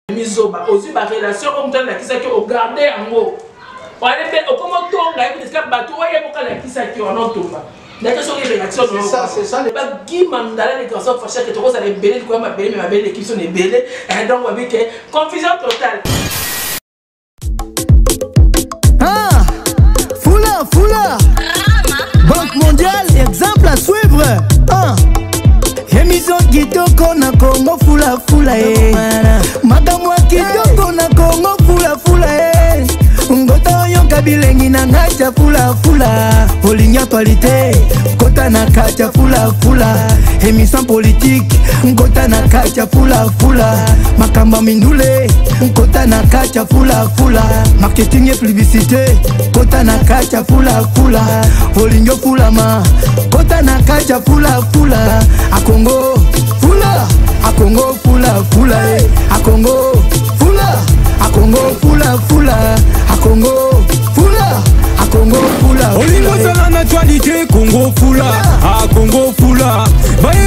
mizoba aussi ba relation comme dans la qui ça que au garder en haut on allait faire comment tonga et parce que bateau y a beaucoup la qui ça que on tomba d'accord sur les réactions c'est ça les pas Guy Mandala les garçons fâchés que trop ça les belé quoi ma belle mais ma belle équipe sont les belé et donc on va dire confusion totale. Ah Fula Banque mondiale exemple à suivre. Ah émission kitoko na Congo fula makamwa kitoko na Congo fula ngota yonka bilengi na ngacha fula olinya qualité kota na kacha fula émission politique ngota na kacha fula makamba mindule kota na kacha fula marketing et publicité kota na kacha fula olinyo fulama kota na kacha fula a Congo fula a Congo fula a Congo fula a Congo fula a Congo fula Olingo sala naturalité Congo fula a Congo fula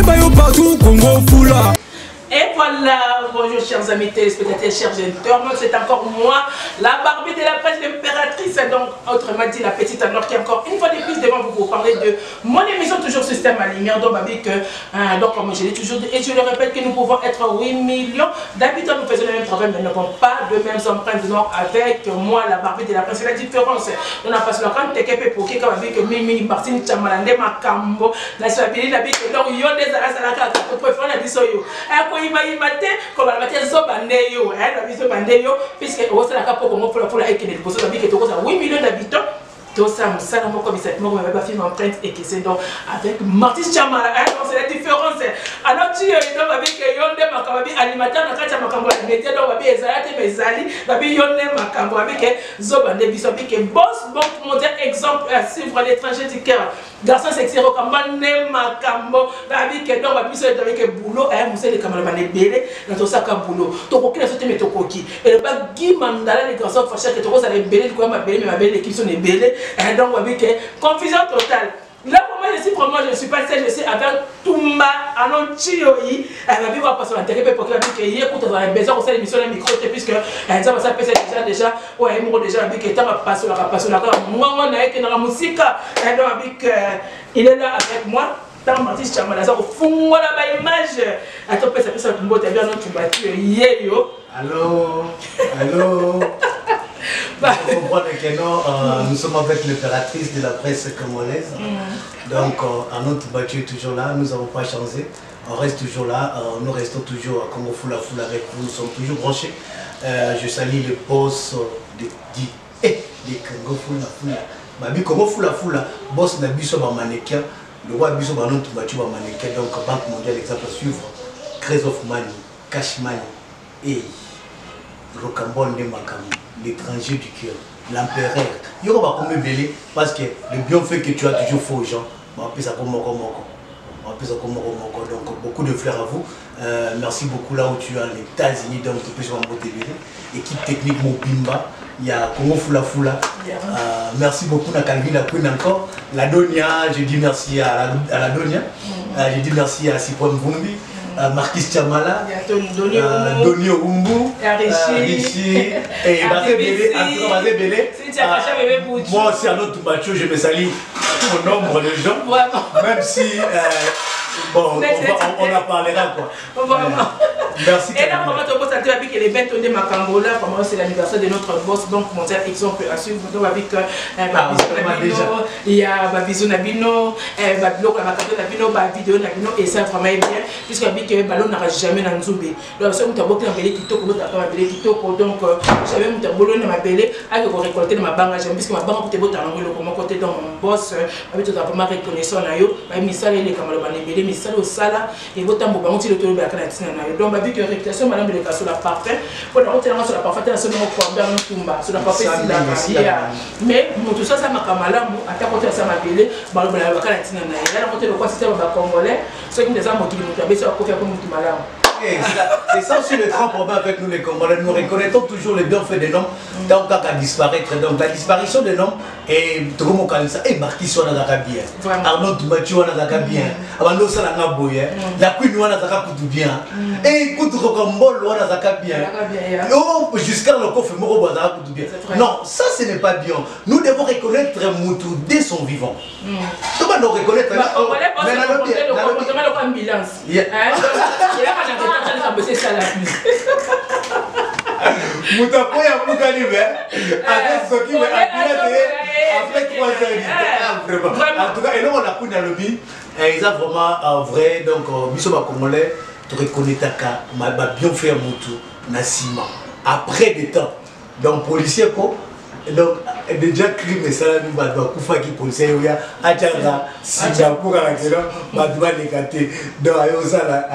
bayo partout Congo fula. Et voilà, bonjour chers amis téléspectateurs, chers internautes, c'est encore moi, la Barbie de la presse, l'impératrice, donc autrement dit la petite Anor qui est encore une fois de plus devant vous pour parler de mon émission toujours Système à lumière, donc comme je l'ai toujours dit et je le répète que nous pouvons être 8 millions d'habitants, nous faisons le même travail mais nous n'avons pas de mêmes empreintes noires avec moi, la Barbie de la presse, c'est la différence. On a passé la grande TKP pour qui comme avec Mimi Martine Chamalande Makambo, la Swabili, la Bic, donc il y a des arrêts pour préférer la bisoyo. Il m'a dit comme la matière zobandeyo, la biso bandeyo, puisque au sein de la capo comme pour la équipe de Bosso, la Bic est à 8 millions d'habitants. Tout ça, ça n'a pas comme ça, moi, je vais faire empreinte et qui c'est donc avec Martin Chamala, c'est la différence. Alors, tu es avec Yonde Makambi, animateur, dans le Makambo, média, donc, avec Ezalate, Mezali, avec Yonde Makambo, avec Zobande, avec Boss, Banque mondiale, exemple à suivre à l'étranger du cœur. Garçon sexy, Rokamane Makambo, avec donc, avec boulot, vous savez, les camarades, les bélés, dans tout ça, comme boulot. Donc, aucun sauté, mais tokoki. Et le pas Guy Mandala, les garçons fâchés, que tu roses à les bélés, quoi, ma belle, mais ma belle équipe sont les bélés. Et donc, on va dire confusion totale. Là, pour moi, je ne suis pas celle, je suis avec Toumba, Anon Chioyi. Elle va vivre passer l'intérêt pour qu'elle y écoute dans les besoins, on sait l'émission, les micros, puisque elle ça peut être déjà, ouais, elle m'a déjà avec le temps à passer la moi, on a été dans la musique. Et donc, il est là avec moi. Tant Martis Chamala, ça au fond, voilà ma image. Attends, ça peut être une bonne bien notre battu. Allô. Vous comprenez que non, nous sommes avec l'impératrice de la presse congolaise. Donc, un autre battu est toujours là, nous n'avons pas changé. On reste toujours là, nous restons toujours à Congo Fula avec vous, nous sommes toujours branchés. Je salue le boss de Congo Fula. Babi Congo Fula, boss de Bisso mannequin, le roi Bisso notre battu mannequin, donc Banque mondiale, exemple à suivre, Craze of Money, Cash Money et Rocambole de Makam. L'étranger du cœur, l'empereur. Il y aura combien belé parce que le bienfait que tu as toujours fait aux gens, on appelle ça comme Moko. Donc beaucoup de fleurs à vous. Merci beaucoup là où tu es aux États-Unis, donc tu peux sur un beau télé. Équipe technique Mobimba, il y a Congo Fula. Merci beaucoup à Calvi la Queen encore. La Donia, je dis merci à la Donia. Je dis merci à Sipon Vumbi. Marquis Chamala, Doni Ombu, Rishi, et Bazé Bélé. Moi aussi, à notre bateau, je me salue au nombre de gens. Même si, bon, on en parlera quoi. Merci. Et là, comment tu peux sentir avec les bêtes de Makambola, comment c'est l'anniversaire de notre boss, Banque mondiale, exemple à suivre. Donc, avec il y a Babizou Nabino, Babilo, Nabino, Bavideo Nabino, et ça vraiment bien, puisque le ballon n'aura jamais dans le zoubé. Donc, si vous avez beaucoup de kitoko, donc j'avais mon boulot dans ma belle, avec vous récolter dans ma banque, j'aime puisque ma banque peut être dans mon côté, dans mon boss, avec tout vraiment reconnaissant, mais ça, les camarades, mais ça, le sala, et votre tambour, on tire le tour de la canadine. Donc, vu que la réputation, madame de l'école sur la parfaite, pour la retenir sur la parfaite, elle a seulement combien de Tumba, sur la parfaite, mais tout ça, ça m'a camarade, à ta côté, ça m'a belé, bah, la canadine, elle a monté le quoi système congolais, ceux qui nous ont motivé, nous avons fait comme tout malade. C'est ça aussi le grand problème avec nous les Congolais. Nous reconnaissons toujours les bienfaits des noms tant qu'à disparaître. Donc la disparition des noms et tout le monde connaît ça. Et Marquis Swana Zakabien, Arnaud Mathieu Wana Zakabien, Abando Salanga Boye, la Queen Wana Zakapoutou bien, et écoute Rokombol Wana Zakabien. Jusqu'à le coffre Moro Zakapoutou bien. Non, ça ce n'est pas bien. Nous devons reconnaître Moutou dès son vivant. Comment nous reconnaître Mouta Poya Moukalibe, avec ce qui me après 3 heures. En tout cas, et là on a pris dans le lobby, ils ont vraiment vrai, donc, Bissot Congolais, tu reconnais ta cas, m'a bien fait Moutou, Nassima, après des temps. Donc, policier, quoi. Donc, déjà, crime et ça, nous avons fait qui policier, il y a Adjara, Singapour, Badoua Négaté. Donc, Ayosa,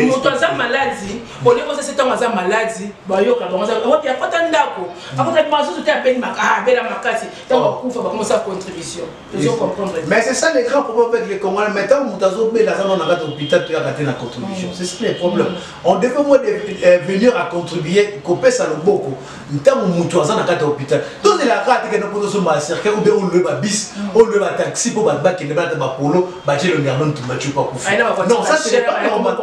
Moutoisa maladie, au lieu de cette maladie, Bayoka, il n'y a pas tant d'accord. Après, la maladie, c'était à peine Bella Makati. Donc, on va commencer à contribution. Ils ont comprendre. Mais c'est ça les grands problèmes avec les Congolais. Maintenant, Moutazo, mais la zone, on a gâté l'hôpital, tu as gâté la contribution. C'est ça les problèmes. On devait venir à contribuer, couper ça le beaucoup. Tant que Moutazo, on a gâté l'hôpital. Donc, c'est la carte que nous pouvons se masser, ou bien on le bis, on le taxi pour battre qui ne va pas polo, battre le gardien qui m'a tué pas pour faire. Non, ça ce n'est pas normal.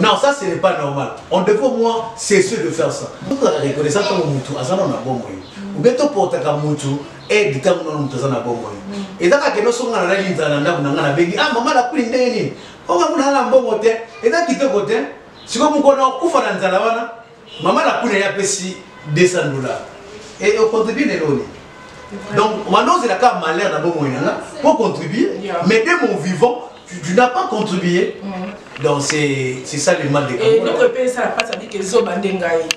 Non, ça ce n'est pas normal. On devait au moins cesser de faire ça. Nous avons reconnaissance comme Moutou, à ça on a bon moyen. Ou bien tu portes un Moutou et du temps nous Moutou ça on a bon moyen. Et dans la question sur la ligne dans la bégi, ah maman la pris ndeni. On va vous dans un bon côté. Et dans qui te côté, si comme on a coup dans la wana, maman la pris ya pesi $200. Et on contribue les lois. Donc, maintenant, c'est la cas malheur d'abord pour contribuer, mais dès mon vivant, tu n'as pas contribué. Donc, c'est ça le mal des Congolais. Et notre pays, ça n'a pas dit que Zobandengaï.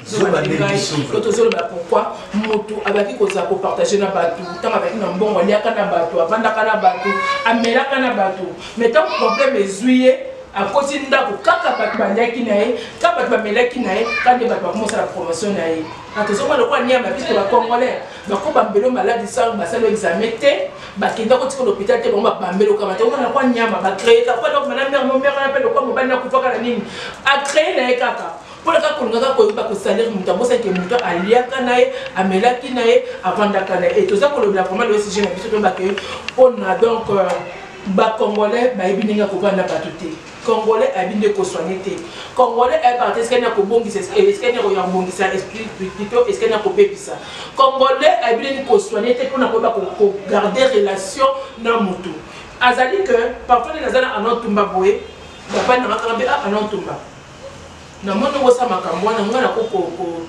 Pourquoi Moto, avec qui on partager na bateau, tant avec un bon, on y a qu'un bateau, avant d'un bateau, à Mélaka bateau. Mais tant que le problème est juillet, à côté de là, quand on a qui naïe, quand on a qui naïe, quand on a commencé la promotion naïe. Quand on a le point niama, puisque les Congolais, donc on a un malade, ça va l'examen, qui doit continuer l'hôpital, on va bambelo comme ça. On a le point niama, va créer, quand on a mon père appelle le quoi, on va n'a pas la ligne, à créer les caca. Pour le cas qu'on a un salaire, on a que à Liakanae, à Melakinae, à Vandakanae. Et tout ça, pour le vraiment le sujet, on a donc Congolais, Congolais a bien de soigner. Congolais est parti, est-ce qu'il y a un bon qui s'explique, est-ce qu'il y a un bon qui s'explique plutôt, est-ce qu'il y a un peu ça. Congolais a bien de soigner pour garder relation dans mon tour. Azali que parfois les gens en ont tombé boé, papa n'a pas en ont tombé. Na mona wosa makambo na ngana ko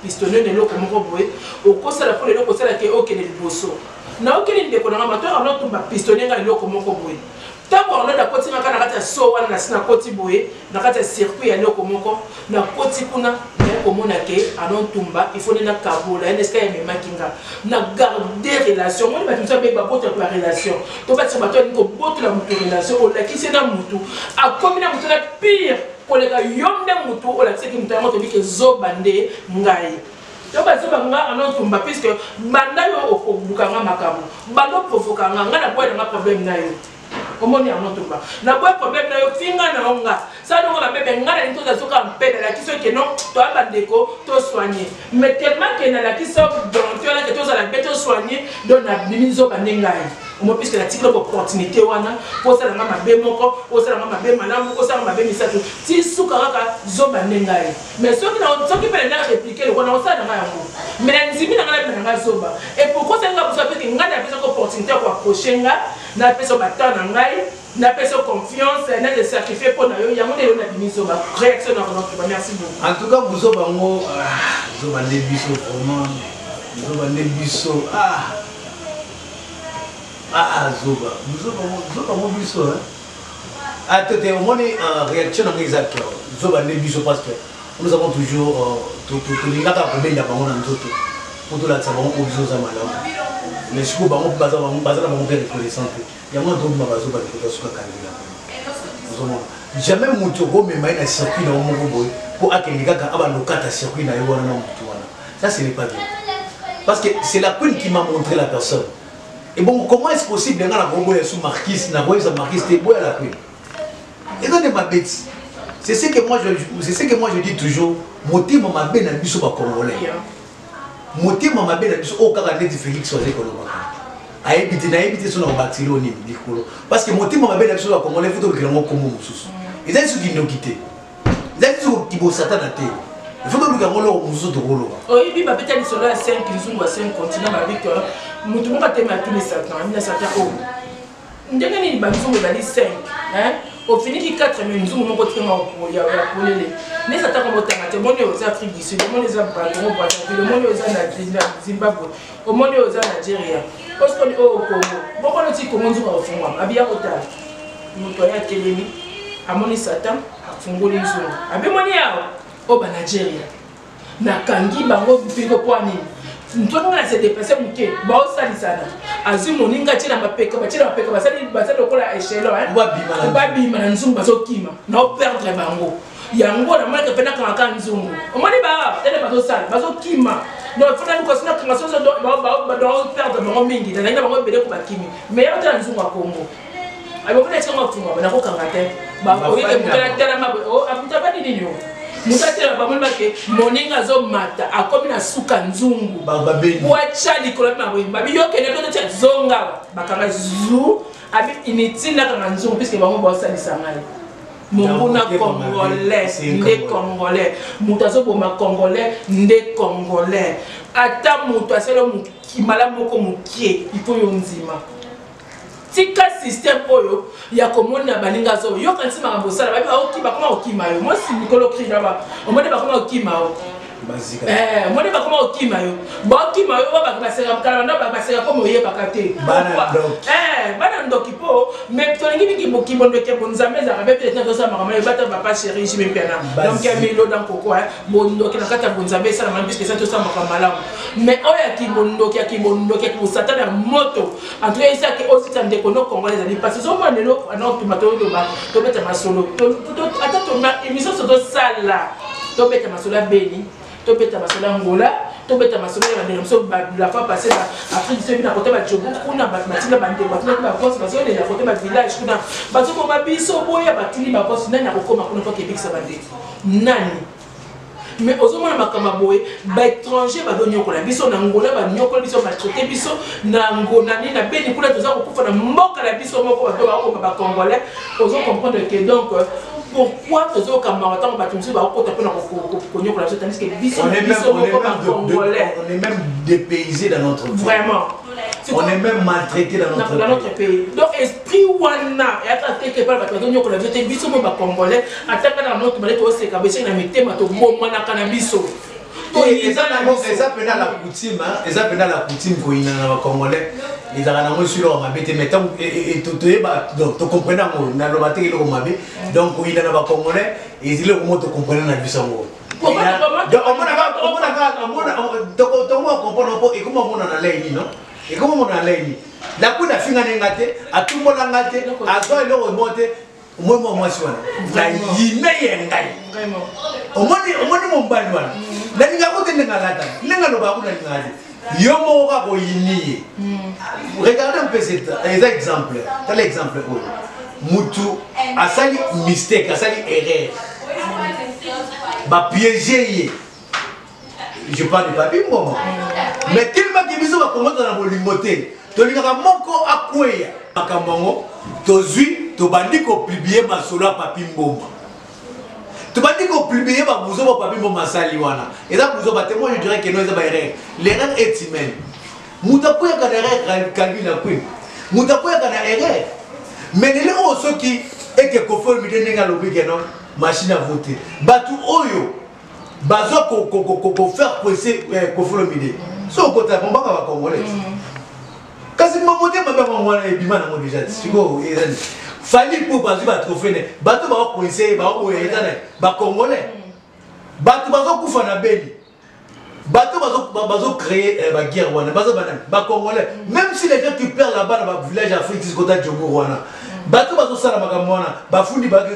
pistonner ne loko moko boé, au kosa la pour le loko sala ke okene liboso. Na okene ndeko na mato en ont tombé pistonner ngana loko moko boé. D'abord, on a côté na kana so wana na côté boye na kata circuit ya loko moko na côté kuna na komona ke anon tumba il faut na kabola est-ce qu'il y a même kinga na garder relation moi ba tumsa be ba boto la relation to ba tsabato ni ko boto la mutu relation o la kisi na mutu a komina mutu na pire ko le ka yomne mutu o la tseki mutu moto bi ke zo bande ngai. Donc, je vais vous puisque banda yo okubukanga makambo bando provokanga nga na boye na problème na yo. Comment on est en autoba? Na boye problème na yo finga na onga. Ça donc la bébé nga na nto za soka mpeda la kiso ke non to abandeko to soigner. Mais tellement que na la kiso donc tu as la que to za la beto soigner donc na bimizo banengai. Moi puisque la tique opportunité wana pour ça la mabe moko, pour ça la mabe malamu, pour ça la mabe misato. Ti suka ka zo banengai. Mais ceux qui peuvent répliquer le on ça na yango. Mais nzimi na nga zoba. Et pourquoi ça nga pour ça que nga na besoin d'opportunité pour approcher nga na besoin batana ngai. Na personne confiance, n'a de sacrifier pour nous. Il y a mon élan d'admission, réaction dans notre merci beaucoup. En tout cas, vous avez un biso vraiment, vous avez un biso Zoba, vous avez un biso hein. Attendez, on est en réaction dans les acteurs. Zoba un biso parce que nous avons toujours tout les gars qui ont pour tout la savon au biso zamala. Mais si vous avez un bazar, vous avez un reconnaissant. Il y a un autre magasin qui est sur la caméra. Jamais mon mais il y a un circuit dans mon boy pour accueillir les gars qui ont un circuit dans le monde. Ça, ce n'est pas bien. Parce que c'est la queen qui m'a montré la personne. Et bon, comment est-ce possible que la Congo est sous marquise, la marquise est boy à la queen? Et donc, ma bête, C'est ce que moi je dis toujours. Motema mabe na biso ba Congolais. Motema mabe na biso o kaka net Félix Oze Koloba. Aibité na aibité sur na batilo ni likolo. Parce que motema mabe na biso ba Congolais faut que l'on comme mususu. Ils ont qui nous quitter. Ils ont qui bo satan na te. Il faut que l'on mususu to kolo. Oh, et puis ba peut-être sur la 5 nzungu 5 continent avec mutu mo batema tous les satan, ni satan o. Ndenge ni ba nzungu ba 5, hein? Au fini qui 4 mais nzungu mo kotenga ko ya polele. Mais ça t'a comme autant à témoigner aux Afrique du Sud, au monde aux Africains, au monde aux Zimbabwe, au monde aux Nigeria. Parce qu'on est au Congo. Pourquoi on dit comment nous avons fait? Abia Ota, nous toya Télémi, à mon Satan, à Fongoli Zone. Abia Monia, au Nigeria. Na Kangi Bango Bigo Poani. Nous avons se déplacer Mouké, Bao Salisana. Azim Moninga Tina Mapeka, Tina Mapeka, Basali de Kola Echelo, Babi Manzum Basokima, non perdre Bango. Yango na mala kapena kanga nzungu omoni ba tele bazo sala bazo kima no fona ko sina kanga so ba perdre bango mingi na ina bango bele ko bakimi mais yo tala nzungu akongo abo mona tsengo funga bana ko kanga te ba o ile mutala tala mabo o abuta ba nini yo mutala ba mona ke moninga zo mata akomi na suka nzungu ba beni wacha likolo na bo babi yo kene to tsa zonga bakanga zu abi initinda kanga nzungu puisque bango ba salisa ngai Munguna Congolais, ndé Congolais, Moutazo Boma Congolais, ndé Congolais. Ata Moutazo Mukimala Moko Mukie, il faut yonzima. Tika système oyo, ya komona balinga zo. Yo kansi marambosa la babi aoki bakoma okima yo. Moi si Nicolo crie là-bas, on m'a dit bakoma okima yo. Moi pas comment au Kimayo. Bon Kimayo va passer à Calanda, va passer à comme au Yabakate. Banando Kipo, mais tu as dit qu'il faut qu'il monte que bon zamé, ça avait peut-être dans sa maman, il va pas chéri, je me piana. Donc il y a mis l'eau dans coco, bon donc il a qu'à bon zamé, ça m'a dit que ça tout ça m'a malade. Mais oh il y a qui mondo, qui a qui mondo, qui pour Satan la moto. En tout cas ça qui aussi ça me déconne congolais ça dit parce que souvent les lots, non tu m'as tout bas, tu mets ta solo. Attends ton émission sur salle là. Tu mets ta solo béni. Tu peux t'amasser Angola, tu peux t'amasser la fois passée à Afrique du Sud, à côté de Djogo, on a bâti la bande, on a bâti parce qu'on est à côté du village, on a bâti comme un biseau, on a bâti la poste, on a recommandé Québec, ça va dire. Nani. Mais aux hommes, on a Kamaboé, étranger, on a Nyoko, la biseau, on a Angola, on a Nyoko, biseau, on a choqué biseau, on a Angola, on a béni pour les deux ans, on a moqué la biseau, on a Congolais, aux hommes comprendre que donc. Pourquoi les autres camarades ont battu le on est même dépaysé dans notre pays. Vraiment. On est même maltraité dans notre pays. Donc, esprit Wana, et à tel que par la personne qui a été biso mon congolais, à tel que dans notre malade, c'est qu'à baisser la mété, ma to bon mana cannabis. Et ça peut être la coutume, et ça peut être la coutume pour les Congolais. Les Arabes sur leur mabé, mais tant et tu comprends, on a le matin, il m'a dit, donc il y a des Congolais, et ils le remontent, tu comprends, on a vu ça. On et comment on a l'air, non? Et comment on a l'air? La coupe a fini à gâter, à tout le monde a gâté, à toi, il remonté. Moi, la yime yengai. Au moins, mon balouan. La liga côté de la Nenga no babu na ngadi. Yomo ka ko yini. Regardez un peu cet exemple. Tel exemple. Mutu asali mistake, asali erreur. Ba piéger. Je parle de papi moment. Mais tellement que biso ba komata na bolimote. To linga moko akweya. Makambango tozui to bandi ko publier masolo a papi mbomba. Tu vas dire qu'on publie ma bouson pour papi mon masali wana. Et là bouson bah moi je dirais que non c'est pas erreur. L'erreur est humaine. Mutapu ya kana erreur kalbi na kwin. Mutapu ya kana erreur. Mais les gens ceux qui est que conforme de nenga lobi que non machine à voter. Batu oyo bazo ko faire presser conforme de. So ko ta bomba ka congolais. Kasi mamote mababa mwana ebima na mo déjà. Siko ezali. Fallait pour baser ba trophée bato ba coincer ba o etana ba congolais bato bazo kufa na beli bato bazo créer ba guerre wana bazo ba congolais même si les gens qui perdent là-bas dans ba village africain ce côté Djogo wana bato bazo sala makambo wana ba fundi ba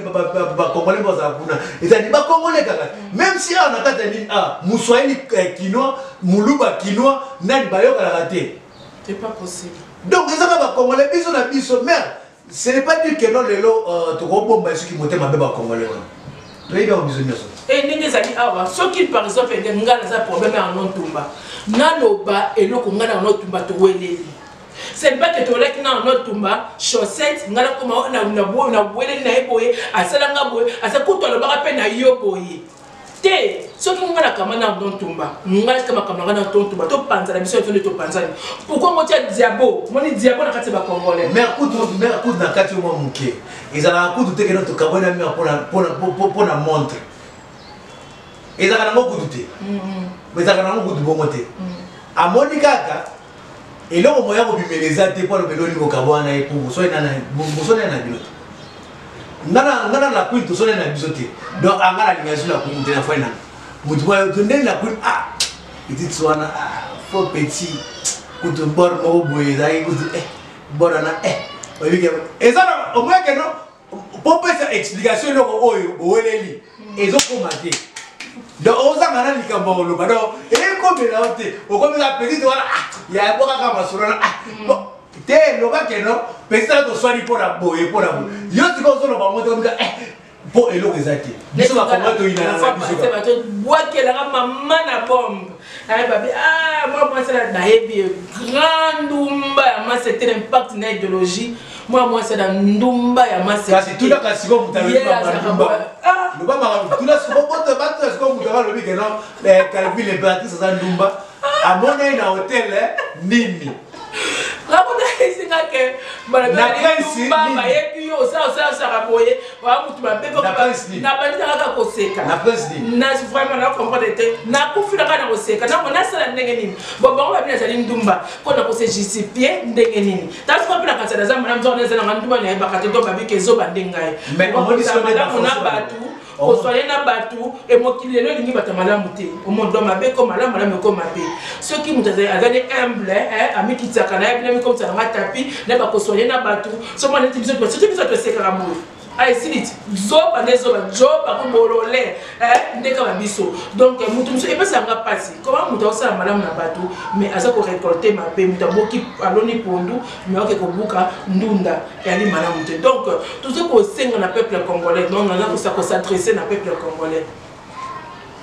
congolais baza kuna etani ba congolais kaka même si on a katani muswahili kinois muluba kinois nani ba yoka la raté c'est pas possible donc les ba congolais biso na biso merde. Ce n'est pas dire que non, les lots, tu comprends, ceux qui montent ma bébé congolais. toyebi yango biso nyonso ndenge ezali awa soki par exemple ngai naza problème ya notumba naloba eloko ngai na notumba toweleli ce n'est pas que toleki na notumba chaussette ngai nakoma na bweleli na ye boye asalanga boye asa kutu alobaka mpe na yo boye te soki ngai nakama na notumba ngai kama kama na notumba topanzana biso etonde topanzani pourquoi ngotia diabo moni diabo na kati ya bakongolais mère kutu na kati omwa moke ezalaka kutu te keno tokabona mère mpona montre ezalaka nango kutu te ezalaka nango kutu bongo te amoni kaka eloko moya kobimela eza te mpo alobeli olingo kabwana ye po bosone na bino te ngana na kwini tosone na biso te donc anga nalinga so na kwini te na foi nanga motu moya tondeni na kwini petite wana fo petit kutu bor moko boye ezalaki kutu bor wana oyebike eza na omoyeke no mpo pesa explication eloko oyo boweleli ezokoma te donc ozanga na likambo oloba donc ekomela yo te okomela petite wana yabokaka masolona te elobake no petite ala toswali mpona boye mpona boye yo sika ozoloba ngo te komika mpo eloko eza te biso bakongo toyinana biso bwakelaka mama na bombe babi moi mwasala nayebi grand ndumba ya masa ete impact na idéologie moi mwasala ndumba ya masa kasi tunaka siko mutu alobimba tuna siko mutu alobi keno calvin l'impératrice aza ndumba amona ye na hotel nini rakonaesinga ke balabandumba bayebi yo osala boye oya mutu na bandita kaka koseka vraiment nakomprendre te nakufilaka na koseka nango nasala ndenge nini bon bango babi nazali ndumba mpo na kose justifie ndenge nini tasuka mpe na kanisa naza malamu nzoko nazala nga ndumba nayebaka te to babiki ezobande ngai malamu na bato kosoye na bato emokili lelo elingi bato malamu te omondo mabe ko malamu ekoma mpe soki moto azali humble amikitaka na ye bino mikomisa nanga tapi na bakosoye na bato somona neti biso tosekaka moyo aisiliti zoba nde zoba kobolole ndeka babiso donc mutu mosu epesanga mpasi koma moto akosala malamu na bato mais aza korecolte mabe moto aboki aloni pondu mais oke kobuka ndunda eyali malamu te donc toza kosenga na peuple congolais donc naza kosadresse na peuple congolais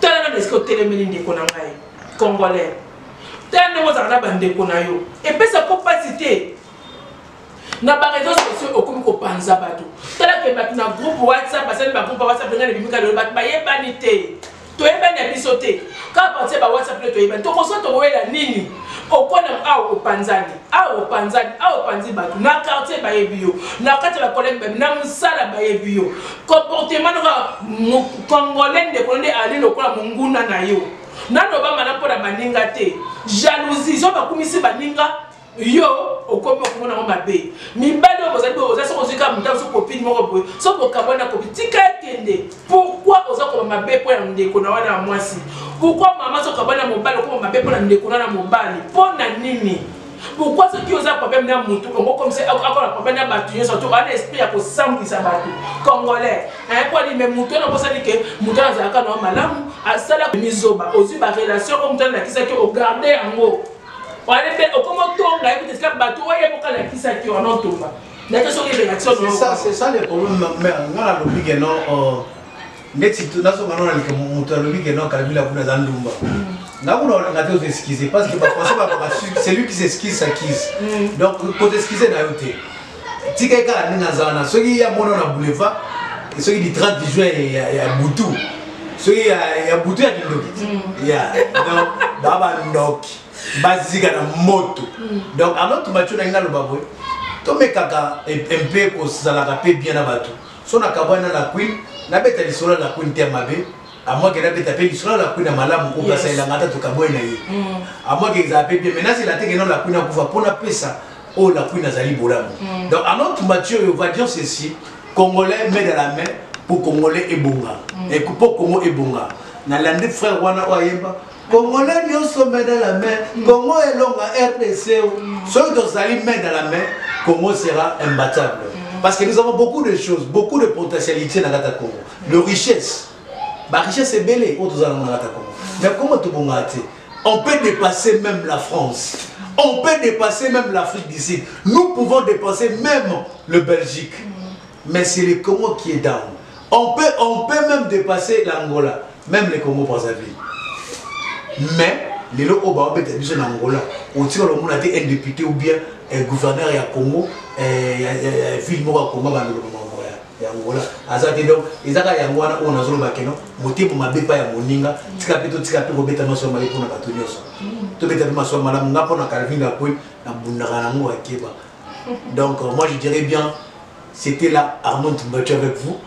tala nano eske otelemeli ndeko na ngai congolais tala ndenge ozala na bandeko na yo epesa po mpasi te na ba réseaux sociaux okomi kopanza bato tala ke bato na groupe WhatsApp basali ba groupe WhatsApp ngana bimika le bato bayebani te toyebani ya biso te ka partir ba WhatsApp le toyebani tokoso tokowela nini okona awo opanzi bato na quartier bayebi yo na kati ya collègue babi na musala bayebi yo comportement noka congolais ndeko nde ali lokola monguna na yo naloba mana mpona baninga te jalousie so bakumisi baninga yo okomi okomona ngo mabe mibali oyo bozali boye oza soko ozwika mutu so kopini moko boye so bokabwana kopi tika ekende pourquoi oza koma mabe mpo na ndeko na wana ya mwasi pourquoi mama so kabwana mobali okoma mabe mpo na ndeko na wana mobali mpo na nini pourquoi soki oza problème na mutu ongo comme ça akola problème na bato nyonso to ana esprit ya kosambwisa bato congolais mpo alime mutu wana bosali ke mutu azalaka na malamu asala mizoba ozwi barelation oyo mutu alakisaki ogarde yango c'est ça le problème ngala lobi ke no neti naso ngana na ke mutu lobi ke no kalbila kuna za ndumba ngakuna ngate oseskize parce que c'est lui qui s'esquisse s'acquise donc pour esquiser na yote tika kala ninga zana soki ya mono na boulevard soki di 30 juin ya butu soki ya butu ya kindoki ya donc baba ndoki bazika na moto donc alors tu macho na ngalo baboy to mekaka un peu kozalaka pe bien na bato so na kabwana na queen na beta lisolo na queen te mabe à moi que na beta pe lisolo na queen na malamu ko pasa ila ngata to kabwana ye à moi que za pe bien mais na c'est la te que non la queen akufa pona pesa o la queen azali bolamu donc alors tu macho on va dire ceci congolais met dans la main pour congolais et bonga et pour Congo et bonga na lande frère wana oyemba Congolais nous sommes dans la main, Congo est long à RDC, ceux qui allaient mettre dans la main, Congo sera imbattable. Parce que nous avons beaucoup de choses, beaucoup de potentialités dans le Congo. De richesse. La richesse est belle, mais comment tout le monde a été? On peut dépasser même la France. On peut dépasser même l'Afrique d'ici. Nous pouvons dépasser même le Belgique. Mais c'est le Congo qui est down. On peut même dépasser l'Angola, même les Congo Brazzaville. Mais les lots au bas de l'Angola, on tire le monde un député ou bien un gouverneur et un Congo, ville mort à Congo, Angola. Azate donc, ils ont Yangoana on a zolo bakeno, moté pour ma bépa ya moninga, tikapi robeta maso mali pour na batonyoso. To beta maso malam nga pour na Calvin la poil na bundara na ngo akeba. Donc moi je dirais bien c'était là Armand Mbacho avec vous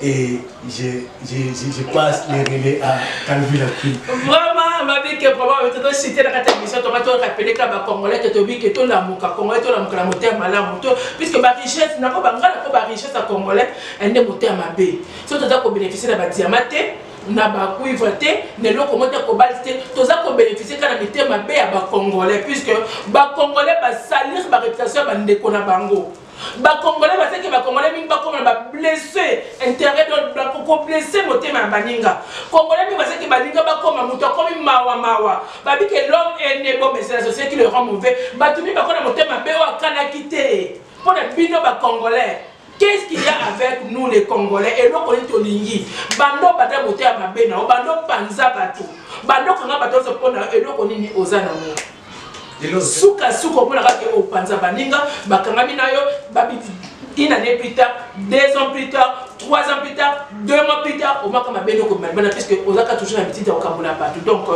et je passe les relais à Calvin la poil. Vraiment ma vie que probablement tu dois citer la catégorie tu vas te rappeler que ba congolais que tu vis que tout la muka congolais tout la muka la moteur malamu puisque ba richesse na ko bangala ko ba richesse à congolais ende moteur mabe so tu dois ko bénéficier de ba diamanté na ba cuivre té ne loko moteur cobalt té tu dois ko bénéficier kana moteur mabe ya ba congolais puisque ba congolais ba salir ba réputation ba ndeko na bango. Ba congolais parce que ba congolais mi ba comme ba blessé intérêt donc ba ko blessé motema baninga congolais mi parce que baninga ba comme muto comme mawa ba bi que l'homme est né bon mais c'est la société qui le rend mauvais ba tumi ba kona motema be wa kana kité pour les bino ba congolais. Qu'est-ce qu'il y a avec nous les Congolais et nous connaissons Tolingi bando bata motema mabe na bando panza bato bando kanga bato se pona et nous connaissons ozana mo Souka on a raté au Panza Baninga, Bakangami Nayo, Babi, une année plus tard, 2 ans plus tard, 3 ans plus tard, 2 mois plus tard, au Makama Beno comme Malbana, puisque Osaka toujours un petit au Kamboula partout. Donc,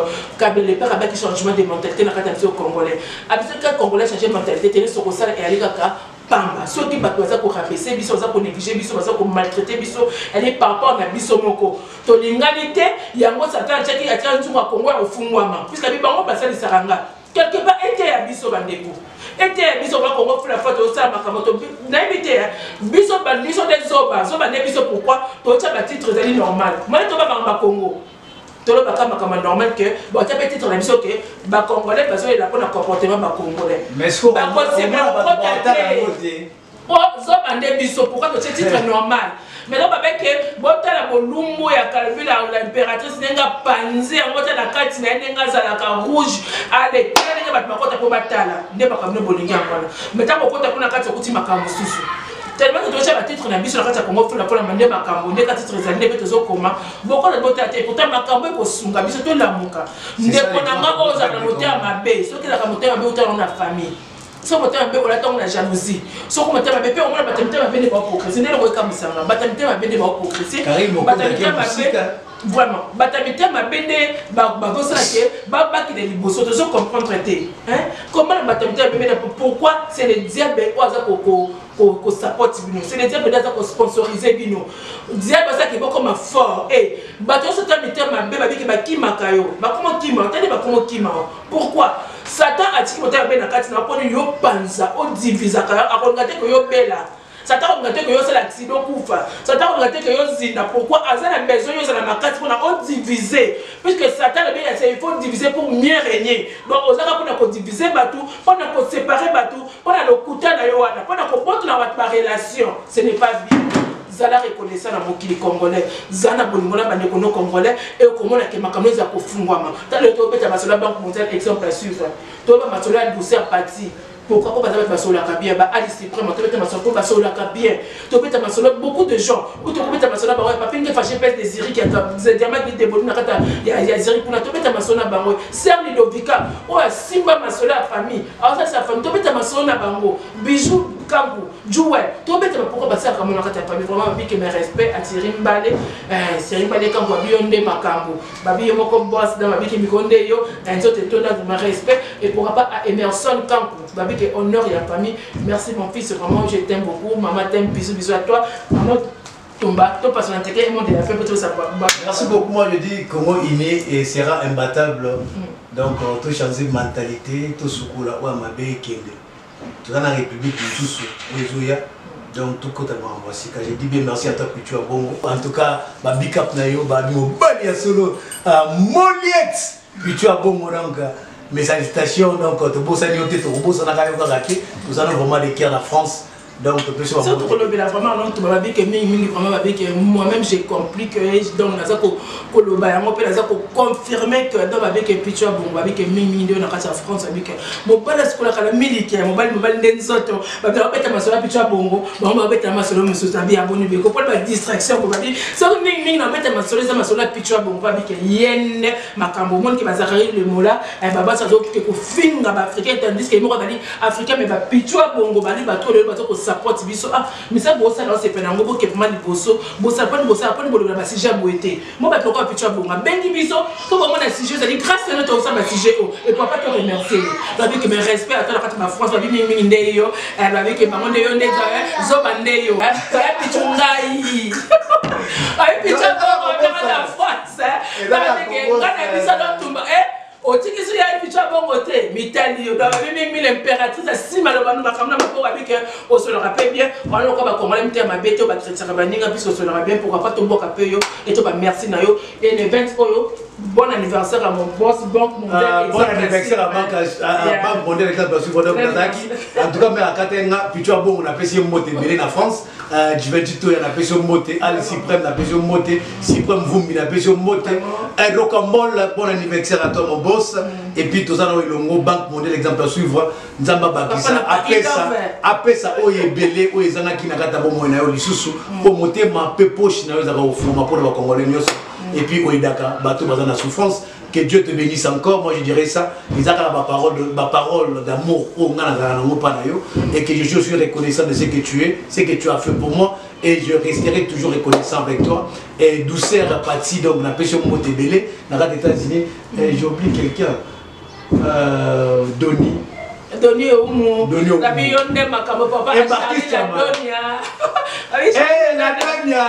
les pères avec changement de mentalité dans le Congolais. Avec le Congolais changer de mentalité, tenir sur le sol et aller à Pamba. Ceux qui battent pour rabaisser, biso pour négliger, biso pour maltraiter, biso, elle est par rapport à biso moko. Tolinganité, il y a un mot satan qui a tiré un tour à Congo au Fungwama. Puisque la Bibango passe les Saranga. Quelque part, était à biso bandeko. Était à biso ba Congo pour la photo ça makamoto. N'habité biso bandiso des zoba, zoba ne biso pourquoi? Toi tu as titre zali normal. Moi tu vas ba Congo. Tolo ba kama normal que bon tu as titre la biso que ba congolais parce que la bonne comportement ba congolais. Mais ce qu'on ba c'est bien. Oh zoba ne biso pourquoi tu as titre normal? Mais là, que bota la bolumbo ya Calvin la impératrice nenga panzi en bota la carte na nenga zalaka rouge ale nenga bat makota po batala nde bakamno bolingi ngwana mais ta kokota kuna carte kuti makambo susu tellement que tu as titre na biso la carte Congo pour la mande makambo nde carte titre zalinde beto zokoma boko na bota te pourtant makambo ko sunga biso to lamuka nde konanga oza na moteur mabe soki la moteur mabe uta na famille. Si on a la jalousie, si on a la bébé, on a la bébé pour progresser. On a la bébé pour progresser. Vraiment, batamité ma bébé, qui est libre, surtout comprendre. Comment la batamité bébé, pourquoi c'est le diable qui supporte Bino, c'est le diable qui sponsorise Bino. Le diable qui est comme fort. Et bateau se termine ma bébé qui m'a kayo. Comment qui m'a, comment qui m'a. Pourquoi? Satan a dit que tu as bien yo panza, o divisa, a regardé que yo bella. Satan a regardé que yo c'est l'accident koufa. Satan a regardé que yo zina. Pourquoi Azan a besoin yo la makati pour na diviser? Puisque Satan a bien essayé, il faut diviser pour mieux régner. Donc on a pour diviser batou, pour séparer batou, pour le kouta na yo wana, pour comprendre la relation. Ce n'est pas bien. Zala reconnaissant na mokili congolais, zana bolingola banekono congolais et comment la kemakamno za kofungwama. Dans le tobe ta basola banque mondiale exemple à suivre. Toba basola douceur parti. Pourquoi pas basola basola kabia ba ali suprême tobe ta basola basola kabia. Tobe ta basola beaucoup de gens ou tobe ta basola ba pas pinge fâché pèse des iri qui a diamant de bolina kata ya ziri pour tobe ta basola bango. Ser Lidovika ou simba basola famille. Alors ça sa famille tobe ta basola bango. Bijou Kambu, Jouet, tout le monde pourquoi passer à comme on a fait vraiment que mes respects à Thierry Mbale, Thierry Mbale quand on bionde ma Kambu, babi yo moko boss dans ma vie qui me connaît yo, un autre étonnant de mes respects et pourquoi pas à Emerson Kambu, babi qui honore et la famille. Merci mon fils, vraiment je t'aime beaucoup, maman t'aime, bisous à toi, maman. Tomba, toi parce que tu de la fin pour savoir. Merci beaucoup, moi je dis Congo inné et sera imbattable. Donc tout changer de mentalité, tout ce qu'on a ma bé kende. Tout dans la République, tout ce donc tout totalement voici. J'ai dit bien merci à toi que tu as bon. En tout cas, ma big up nayo, ma bia solo, Moliette, que tu as bon donc. Mes salutations donc, tu bosses à Nyoté, tu bosses à Nakayo Gagaki, nous allons vraiment les cœurs de la France. Donc, surtout que vraiment, moi-même j'ai compris que donc confirmer que dans la vie que Pichua bon avec Mimi de la France avec mobile scolaire la militaire mobile densoto ba peut ma sola Pichua bongo ba peut ma sola monsieur tabi abonné be ko pas distraction ko ba dit so Mimi na peut ma sola Pichua bongo avec yen makambo monde qui va zakari le mola et baba ça doit que ko finga ba africain tandis que mo ba dit africain mais ba Pichua bongo ba li ba to le ba to ko support biso ah mais ça bo ça là c'est penango bo que mal bosso bo ça pas bolo ba si jamais été moi ba to ko Pichua bongo bengi biso ko ba mona si je dis grâce à notre ça ba si je et papa te remercier avec mes respect à toi la ma France ba bi mingi ndeyo avec maman ndeyo ndezo zo ba ndeyo ya pichungai ay Pichua bongo dans la France avec ngana bisa do tumba otiki so ya Pichua bongo te mitali yo ba mingi l'impératrice si malobanu makamna mako avec on se le rappelle bien on le ko ba congolais mte ma beto ba tsaka ba ninga puisque on se le rappelle bien pourquoi pas tomboka pe yo et to ba merci na yo et le 20 oyo bon anniversaire à mon boss Banque Mondiale. Bon anniversaire à Banque Mondiale parce que en tout cas mais à Katenga Pichua bongo na pesi moté belé na France Juventus to na pesi moté Ali Suprême na pesi moté Suprême Vumbi na pesi moté et Rocambole bon anniversaire à toi mon boss et puis tout ça le Banque Mondiale exemple à suivre Nzamba Bakisa après ça oye belé oye zanga ki na kata bon moyen na yo lisusu pour monter ma peu poche na yo za ko fuma pour ba congolais nyos. Et puis, Oidaka, bateau dans la souffrance, que Dieu te bénisse encore. Moi, je dirais ça. Ils ont ma parole d'amour et que je suis reconnaissant de ce que tu es, ce que tu as fait pour moi. Et je resterai toujours reconnaissant avec toi. Et douceur, Pati, donc, on a pêché mon mot Tébélé, dans les États-Unis. Et j'ai oublié quelqu'un, Donny. Donner au monde. La billonne de ma camo papa. Et Baptiste Donia. La Donia.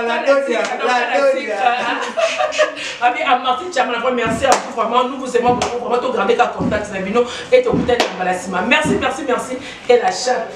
Ami à Martin Chama, merci à vous vraiment. Nous vous aimons beaucoup. Vraiment, tout garder qu'à contact. Et tout peut-être en balasima. Merci. Et la chape.